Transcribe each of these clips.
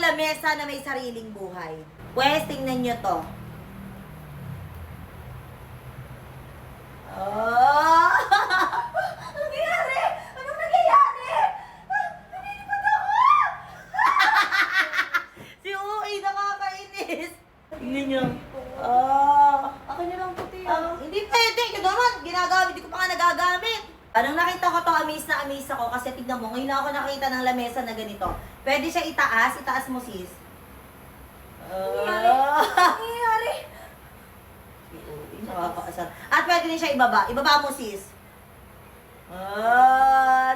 lamesa na may sariling buhay. Pwes, tingnan nyo to. Oh! Anong nangyayari? Anong nangyayari? Nalilipad ako! Si Uy, nakakainis. Tingnan nyo. Ako nyo lang puti. Hindi pwede. Ito naman, ginagamit. Hindi ko pa nga nagagamit. Anong nakita ko to, amaze na amaze ako. Kasi tignan mo, ngayon lang ako nakita ng lamesa na ganito. Pwede siya itaas. Itaas mo, sis. Nangyayari? Nakakaasar. At pwede din siya ibaba. Ibaba mo, sis.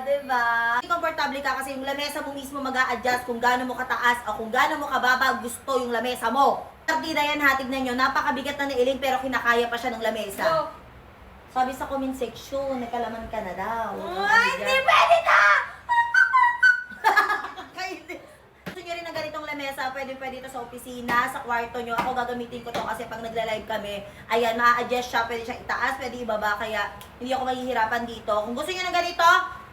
Diba? Komportable ka kasi yung lamesa mo mismo mag-a-adjust kung gaano mo kataas o kung gaano mo kababa gusto yung lamesa mo. Partida yan ha, tignan nyo. Napakabigat na ni Elaine pero kinakaya pa siya ng lamesa. So, Sabi sa comment section, nagkalaman ka na daw. hindi pwede na! Gusto nyo rin ng ganitong lamesa, pwede ito sa opisina, sa kwarto nyo. Ako gagamitin ko to kasi pag nagla-live kami, ayan, ma-adjust siya, pwede siya itaas, pwede ibaba, kaya hindi ako mahihirapan dito. Kung gusto nyo ng ganito,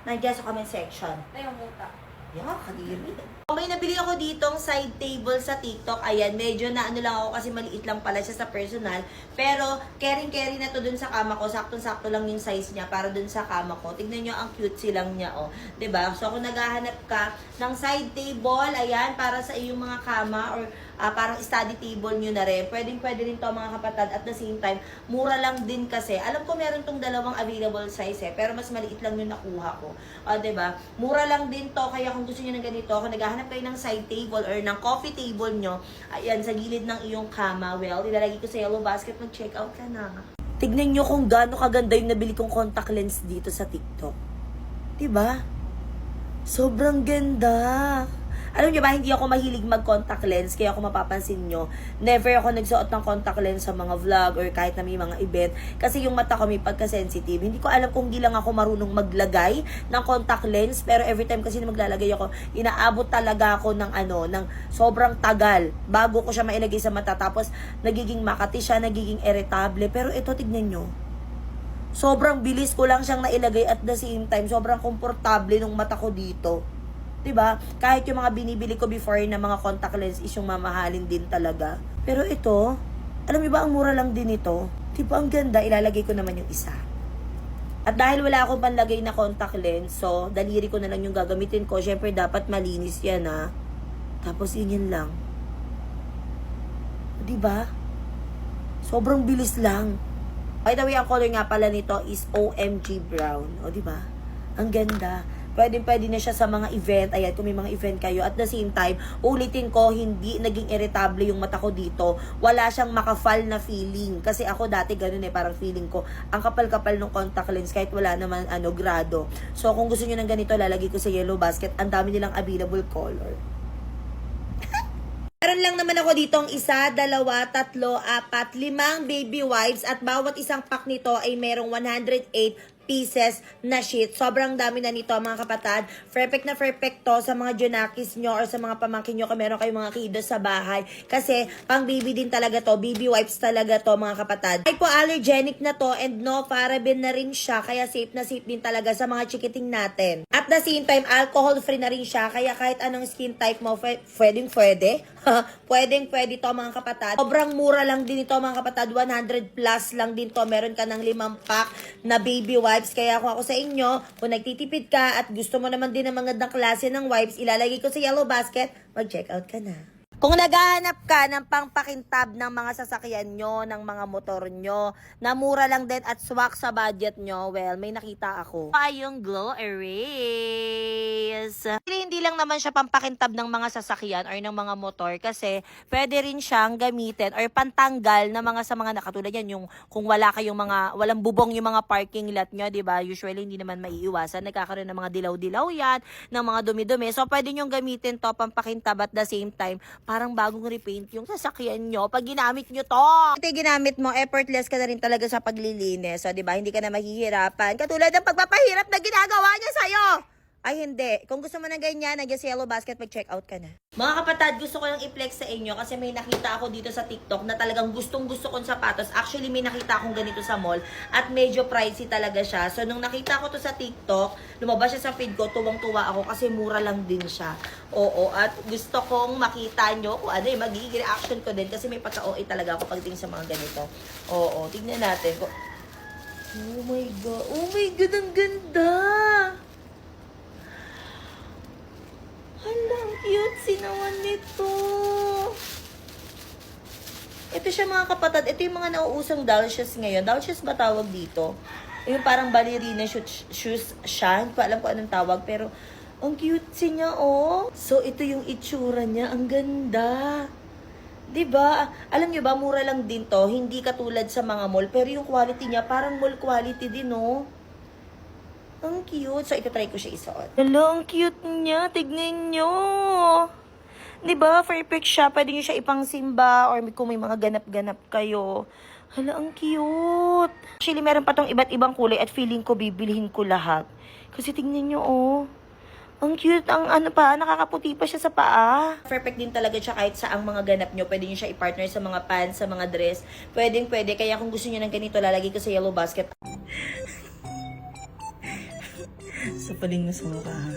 nandiyan sa comment section. Ayun, muta. Yeah, kadiri. May nabili ako ditong side table sa TikTok. Ayan, medyo na ano lang ako kasi maliit lang pala siya sa personal. Pero, carry na to dun sa kama ko. Saktong-sakto lang yung size niya para dun sa kama ko. Tignan nyo, ang cute silang niya, oh. 'Di ba? So, kung naghahanap ka ng side table, ayan, para sa iyong mga kama or parang study table nyo na rin. Pwede rin to mga kapatid. At the same time, mura lang din kasi. Alam ko meron tong dalawang available size eh. Pero mas maliit lang yung nakuha ko. O, 'di ba? Mura lang din to. Kaya kung gusto niyo ng ganito, kung naghahanap kayo ng side table or ng coffee table nyo, ayan, sa gilid ng iyong kama, well, ilalagay ko sa yellow basket, mag-check out ka na. Tignan nyo kung gaano kaganda yung nabili kong contact lens dito sa TikTok. 'Di ba? Sobrang ganda. Alam niyo ba, hindi ako mahilig mag-contact lens, kaya kung mapapansin nyo, never ako nagsuot ng contact lens sa mga vlog or kahit na may mga event. Kasi yung mata ko may pagka-sensitive. Hindi ko alam kung di lang ako marunong maglagay ng contact lens, pero every time kasi na maglalagay ako, inaabot talaga ako ng ng sobrang tagal bago ko siya mailagay sa mata. Tapos, nagiging makati siya, nagiging irritable. Pero ito, tignan nyo. Sobrang bilis ko lang siyang nailagay at the same time, sobrang komportable ng mata ko dito. 'Di ba? Kahit yung mga binibili ko before na mga contact lens is yung mamahalin din talaga. Pero ito, alam niyo ba ang mura lang din ito? 'Di ba ang ganda? Ilalagay ko naman yung isa. At dahil wala akong panlagay na contact lens, so daliri ko na lang yung gagamitin ko. Syempre dapat malinis 'yan ha. Tapos yun lang. 'Di ba? Sobrang bilis lang. By the way, ang color nga pala nito is OMG brown. O, 'di ba? Ang ganda. Pwede na siya sa mga event. Ayan, kung may mga event kayo. At the same time, ulitin ko, hindi naging irritable yung mata ko dito. Wala siyang makafal na feeling. Kasi ako dati ganun parang feeling ko, ang kapal-kapal ng contact lens kahit wala naman grado. So, kung gusto niyo ng ganito, lalagay ko sa yellow basket. Ang dami nilang available color. Meron lang naman ako ditong 1, 2, 3, 4, 5 baby wipes at bawat isang pack nito ay merong 108 pieces na sheet. Sobrang dami na nito mga kapatid. Perfect to sa mga junakis nyo or sa mga pamangkin nyo kung meron kayong mga kiddos sa bahay. Kasi pang baby din talaga to. Baby wipes talaga to mga kapatid. Hypoallergenic na to and no paraben na rin siya. Kaya safe na safe din talaga sa mga chikiting natin. At the same time, alcohol free na rin siya. Kaya kahit anong skin type mo, pwede. Pwede to mga kapatid. Sobrang mura lang din ito mga kapatid. 100 plus lang din to. Meron ka ng 5 pack na baby wipes. Kaya kung ako sa inyo, kung nagtitipid ka at gusto mo naman din ng magandang klase ng wipes, ilalagay ko sa yellow basket, mag-check out ka na. Kung naghahanap ka ng pangpakintab ng mga sasakyan nyo, ng mga motor nyo, na mura lang din at swak sa budget nyo, well, may nakita ako. Ay, yung Glow Erase. Hindi lang naman siya pampakintab ng mga sasakyan or ng mga motor kasi pwede rin siyang gamitin or pantanggal na mga sa mga nakatulad yan, yung kung walang bubong yung mga parking lot nyo, diba? Usually, hindi naman maiiwasan. Nagkakaroon ng mga dilaw-dilaw yan, ng mga dumi-dumi. So, pwede nyong gamitin to pampakintab at the same time, parang bagong repaint yung sasakyan nyo pag ginamit nyo to. Ito ginamit mo, effortless ka na rin talaga sa paglilinis. So, di ba? Hindi ka na mahihirapan. Katulad ng pagpapahirap na ginagawa niya sa'yo. Ay, hindi. Kung gusto mo ng ganyan, nandiyan sa Yellow Basket, mag-check out ka na. Mga kapatad, gusto ko lang i-flex sa inyo kasi may nakita ako dito sa TikTok na talagang gustong-gusto kong sapatos. Actually, may nakita akong ganito sa mall at medyo pricey talaga siya. So, nung nakita ko to sa TikTok, lumabas siya sa feed ko, tuwang-tuwa ako kasi mura lang din siya. Oo, at gusto kong makita nyo kung ano yung magiging reaction ko din kasi may pagka-OA talaga ako pagdating sa mga ganito. Oo, tignan natin. Oh my God. Oh my God, ang ganda! Hala, ang cute naman nito. Ito siya mga kapatid. Ito yung mga nauusang doll shoes ngayon. Doll shoes ba tawag dito? Yung parang ballerina shoes siya. Hindi ko alam kung anong tawag. Pero, ang cute niya, oh. So, ito yung itsura niya. Ang ganda. 'Di ba? Alam niyo ba, mura lang din to. Hindi katulad sa mga mall. Pero yung quality niya, parang mall quality din, oh. Ang cute. So, ito-try ko siya isuot. Hello, ang cute niya. Tignan nyo. Diba? Perfect siya. Pwede nyo siya ipang simba or kung may mga ganap-ganap kayo. Hala, ang cute. Actually, meron pa tong iba't ibang kulay at feeling ko bibilihin ko lahat. Kasi tignan nyo, oh. Ang cute. Ang ano pa, nakakaputi pa siya sa paa. Perfect din talaga siya kahit sa ang mga ganap nyo. Pwede nyo siya i-partner sa mga pants, sa mga dress. Pwede. Kaya kung gusto nyo ng ganito, lalagay ko sa Yellow Basket. Sapaling mo sa mukha, ha?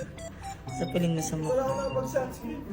Sapaling mo sa mukha. Wala ko lang mag-sunscreen.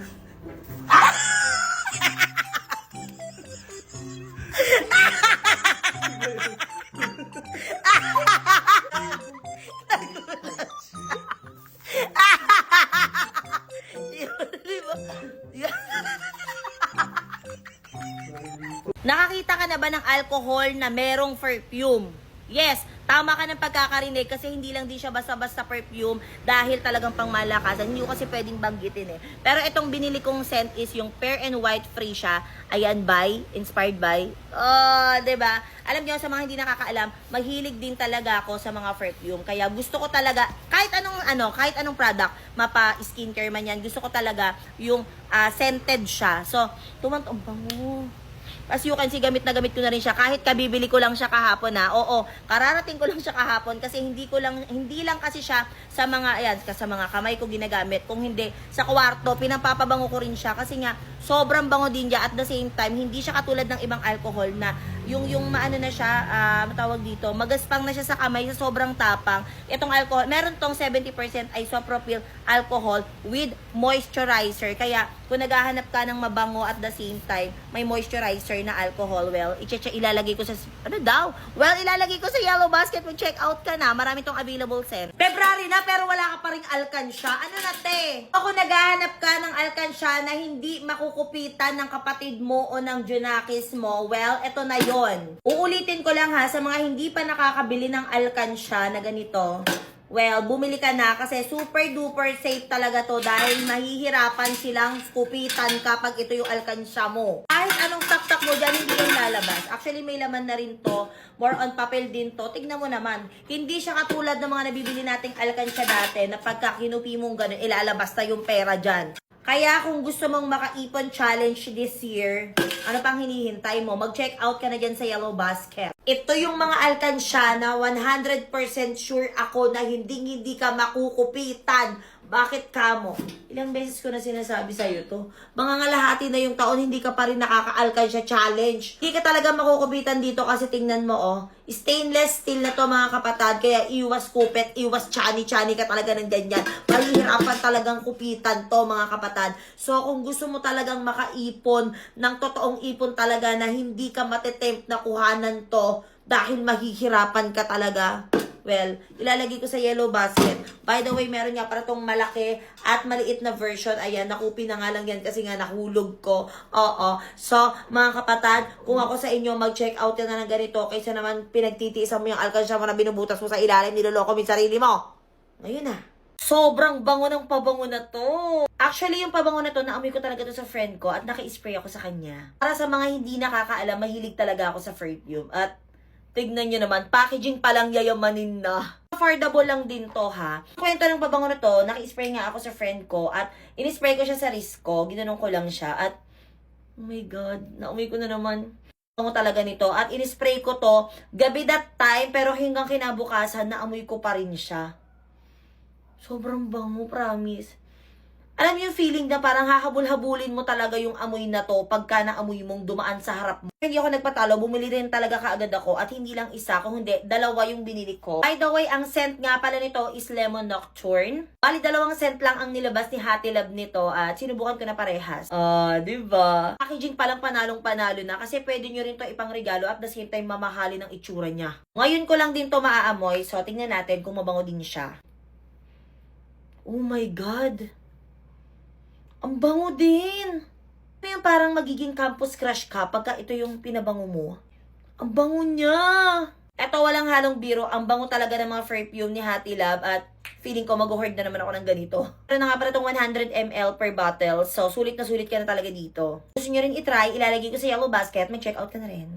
Nakakita ka na ba ng alcohol na merong perfume? Yes, tama ka ng pagkakarinig kasi hindi lang din siya basta-basta perfume dahil talagang pangmalakasan. Hindi ko kasi pwedeng banggitin eh. Pero itong binili kong scent is yung Pear and White Free siya. Ayan, inspired by. Oh, 'di ba? Alam niyo sa mga hindi nakakaalam, mahilig din talaga ako sa mga perfume. Kaya gusto ko talaga kahit anong product, mapa skincare man 'yan, gusto ko talaga yung scented siya. So, ang bango. As you can see, gamit na gamit ko na rin siya. Kahit kabibili ko lang siya kahapon na. Oo, kararating ko lang siya kahapon kasi hindi lang kasi siya sa mga kamay ko ginagamit. Kung hindi sa kwarto, pinapapabango ko rin siya kasi nga sobrang bango din niya at the same time hindi siya katulad ng ibang alcohol na yung maano na siya, matawag dito, magaspang na siya sa kamay sa sobrang tapang. Itong alcohol, meron tong 70% isopropyl alcohol with moisturizer. Kaya kung naghahanap ka ng mabango at the same time may moisturizer na alcohol, well, ilalagay ko sa ilalagay ko sa Yellow Basket. Mag-check out ka na. Marami tong available scent. February na pero wala ka pa ring alkansya. Ano na te? Kung naghahanap ka ng alkansya na hindi makukupitan ng kapatid mo o ng junakis mo, well, eto na yon. Uulitin ko lang ha, sa mga hindi pa nakakabili ng alkansya na ganito, well, bumili ka na kasi super duper safe talaga to dahil mahihirapan silang kupitan kapag ito yung alkansya mo. Kahit anong taktak mo dyan, hindi yung lalabas. Actually, may laman na rin to. More on papel din to. Tignan mo naman. Hindi siya katulad ng mga nabibili nating alkansya dati na pagka kinupi mong ganun, ilalabas na yung pera dyan. Kaya kung gusto mong makaipon challenge this year, ano pang hinihintay mo? Mag-check out ka na dyan sa Yellow Basket. Ito yung mga alkansya na 100% sure ako na hindi ka makukupitan. Bakit kamo? Ilang beses ko na sinasabi sa'yo to. Mga ngalahati na yung taon, hindi ka pa rin nakaka-alkansya challenge. Hindi ka talaga makukupitan dito kasi tingnan mo, oh. Stainless steel na to mga kapatad. Kaya iwas kupet, iwas chani-chani ka talaga ng ganyan. Mahihirapan talagang kupitan to mga kapatad. So kung gusto mo talagang makaipon ng totoong ipon talaga na hindi ka matetempt na kuhanan to dahil mahihirapan ka talaga, well, ilalagay ko sa Yellow Basket. By the way, meron nga para tong malaki at maliit na version. Ayan, nakupi na nga lang yan kasi nga nahulog ko. Oo. So, mga kapatad, kung ako sa inyo, mag-check out ka na ng ganito kaysa naman pinagtitiisan mo yung alkansya mo na binubutas mo sa ilalim, niloloko mo yung sarili mo. Ngayon na. Sobrang bango ng pabango na to. Actually, yung pabango na to, naamoy ko talaga to sa friend ko at naka-spray ako sa kanya. Para sa mga hindi nakakaalam, mahilig talaga ako sa perfume. At tignan nyo naman, packaging pa lang yayamanin na. Affordable lang din to ha. Kwento ng pabango na to, naki-spray nga ako sa friend ko at in-spray ko siya sa wrist ko. Ginanong ko lang siya at oh my God, nauwi ko na naman. Bango talaga nito. At in-spray ko to gabi that time pero hanggang kinabukasan naamoy ko pa rin siya. Sobrang bango, promise. Alam mo yung feeling na parang hahabol-habulin mo talaga yung amoy na to pagka naamoy mong dumaan sa harap mo. Hindi ako nagpatalo, bumili rin talaga kaagad ako at hindi lang isa, kung hindi, dalawa yung binili ko. By the way, ang scent nga pala nito is Lemon Nocturne. Bali, 2 scent lang ang nilabas ni Hati Lab nito at sinubukan ko na parehas. Diba? Packaging palang panalong-panalo na kasi pwede nyo rin to ipang regalo at the same time mamahali ng itsura niya. Ngayon ko lang din to maaamoy, so tingnan natin kung mabango din siya. Oh my God! Ang bango din. Ano yung parang magiging campus crush ka pagka ito yung pinabango mo? Ang bango niya. Eto, walang halong biro. Ang bango talaga ng mga perfume ni Hati Lab at feeling ko mag-hoard na naman ako ng ganito. Pero na nga pala itong 100 ml per bottle. So, sulit na talaga dito. Gusto nyo rin itry, ilalagay ko sa yellow basket. Mag-check out ka na rin.